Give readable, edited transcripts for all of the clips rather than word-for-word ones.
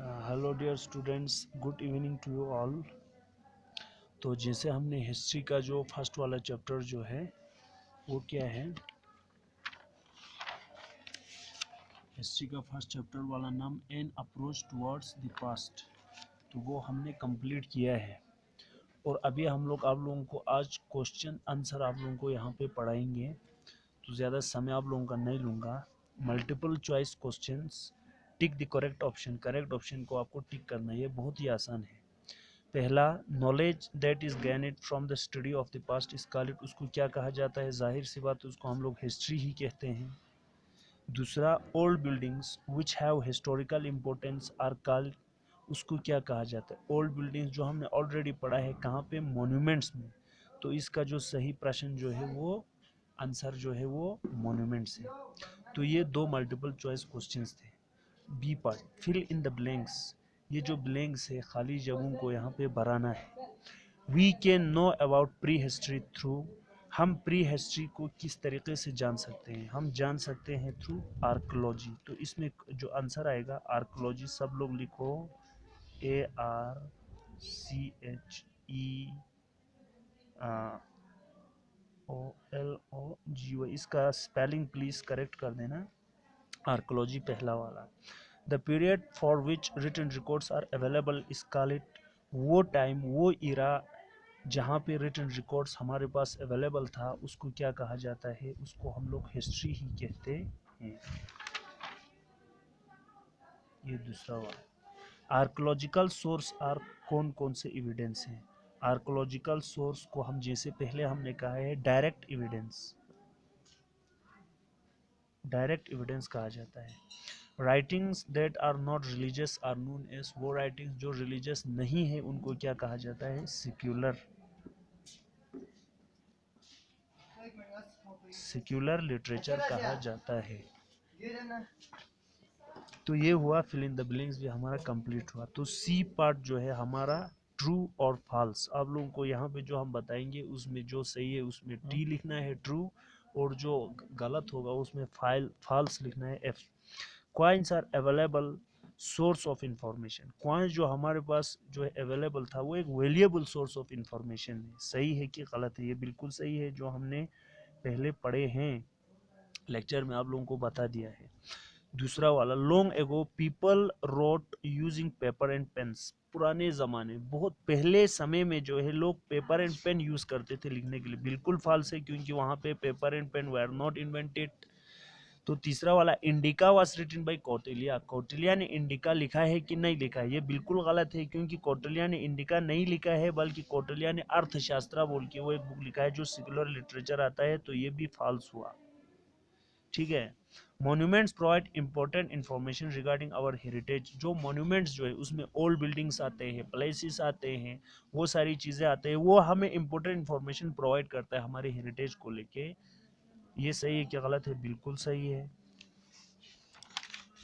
Hello dear students, good evening to you all. तो जैसे हमने हिस्ट्री का जो फर्स्ट वाला चैप्टर जो है वो क्या है, हिस्ट्री का फर्स्ट चैप्टर वाला नाम an approach towards the past, तो वो हमने कंप्लीट किया है। और अभी हम लोग आप लोगों को आज क्वेश्चन आंसर आप लोगों को यहाँ पे पढ़ाएंगे, तो ज़्यादा समय आप लोगों का नहीं लूँगा। Multiple choice questions, tick the correct option को आपको टिक करना है, ये बहुत ही आसान है। पहला, knowledge that is gained from the study of the past is called, उसको क्या कहा जाता है? जाहिर सी बात है, उसको हम लोग हिस्ट्री ही कहते हैं। दूसरा, old buildings which have historical importance are called, उसको क्या कहा जाता है? ओल्ड बिल्डिंग्स जो हमने ऑलरेडी पढ़ा है कहाँ पे? मॉन्यूमेंट्स में। तो इसका जो सही प्रश्न जो है वो आंसर जो है वो मॉन्यूमेंट्स है। तो ये दो मल्टीपल चॉइस क्वेश्चंस थे। B part, fill in the blanks, ये जो ब्लैंक्स है खाली जगहों को यहाँ पे भराना है। We can know about prehistory through, हम प्री हिस्ट्री को किस तरीके से जान सकते हैं? हम जान सकते हैं थ्रू आर्कोलॉजी। तो इसमें जो आंसर आएगा आर्कोलॉजी, सब लोग लिखो ARCHEOLOGY, इसका स्पेलिंग प्लीज करेक्ट कर देना। आर्कोलॉजी पहला वाला। The period for which written records are available is called, वो टाइम, वो इरा जहाँ पे रिटन रिकॉर्ड्स हमारे पास अवेलेबल था उसको क्या कहा जाता है? उसको हम लोग हिस्ट्री ही कहते हैं। ये दूसरा वाला। आर्कोलॉजिकल सोर्स आर कौन कौन से एविडेंस हैं? आर्कोलॉजिकल सोर्स को हम जैसे पहले हमने कहा है डायरेक्ट एविडेंस कहा जाता है। Writings that are not religious are known as, वो राइटिंग्स जो रिलीजियस नहीं है उनको क्या कहा जाता है? सेक्युलर लिटरेचर कहा जाता है। तो ये हुआ फिल इन द ब्लैंक्स भी हमारा कंप्लीट हुआ। तो सी पार्ट जो है हमारा ट्रू और फॉल्स, आप लोगों को यहाँ पे जो हम बताएंगे उसमें जो सही है उसमें टी लिखना है ट्रू, और जो गलत होगा उसमें फॉल्स लिखना है F. Coins are available source of information, coins जो हमारे पास जो है अवेलेबल था वो एक वैल्यूएबल सोर्स ऑफ इंफॉर्मेशन है। सही है कि गलत है? ये बिल्कुल सही है, जो हमने पहले पढ़े हैं लेक्चर में आप लोगों को बता दिया है। दूसरा वाला, long ago people wrote using paper and pens, पुराने ज़माने बहुत पहले समय में जो है लोग पेपर एंड पेन यूज़ करते थे लिखने के लिए। बिल्कुल फॉल्स है, क्योंकि वहाँ पे paper and pen were not invented. तो तीसरा वाला, Indica was written by Kautilya, Kautilya ने इंडिका लिखा है कि नहीं लिखा है? ये बिल्कुल गलत है, क्योंकि कौटिल्य ने इंडिका नहीं लिखा है, बल्कि कौटिल्य ने अर्थशास्त्र बोल के वो एक बुक लिखा है जो सेक्युलर लिटरेचर आता है। तो ये भी फॉल्स हुआ। ठीक है। Monuments provide important information regarding our heritage, जो मॉन्यूमेंट्स जो है उसमें ओल्ड बिल्डिंग्स आते हैं, प्लेसेस आते हैं, वो सारी चीज़ें आते हैं, वो हमें इंपॉर्टेंट इंफॉर्मेशन प्रोवाइड करता है हमारे हेरिटेज को लेके। ये सही है क्या गलत है? बिल्कुल सही है।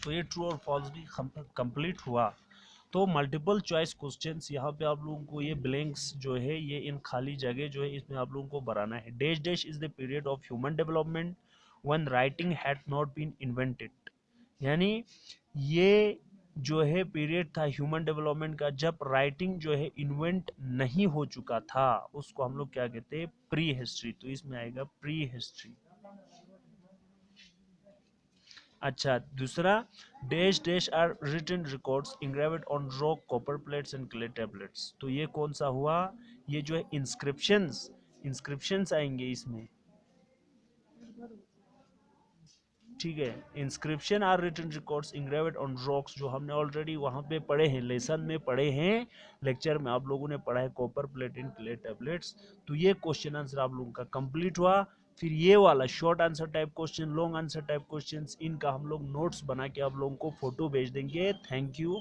तो ये ट्रू और फॉल्स भी कंप्लीट हुआ। तो मल्टीपल चॉइस क्वेश्चंस यहाँ पे आप लोगों को ये ब्लैंक्स जो है ये इन खाली जगह जो है इसमें आप लोगों को भराना है। Dash dash is the period of human development when writing had not been invented, यानी ये जो है पीरियड था ह्यूमन डेवलपमेंट का जब राइटिंग जो है इन्वेंट नहीं हो चुका था, उसको हम लोग क्या कहते हैं? Prehistory. तो इसमें आएगा प्री हिस्ट्री। अच्छा, दूसरा, dash dash are written records engraved on rock, copper plates and clay tablets. तो ये कौन सा हुआ? ये जो है इंस्क्रिप्शंस आएंगे इसमें। ठीक है, inscription are written records engraved on rocks, जो हमने ऑलरेडी वहां पे पढ़े हैं, लेसन में पढ़े हैं, लेक्चर में आप लोगों ने पढ़ा है copper plate and clay tablets. तो ये क्वेश्चन आंसर आप लोगों का कंप्लीट हुआ। फिर ये वाला short answer type question, long answer type questions, इनका हम लोग नोट्स बना के आप लोगों को फोटो भेज देंगे। Thank you.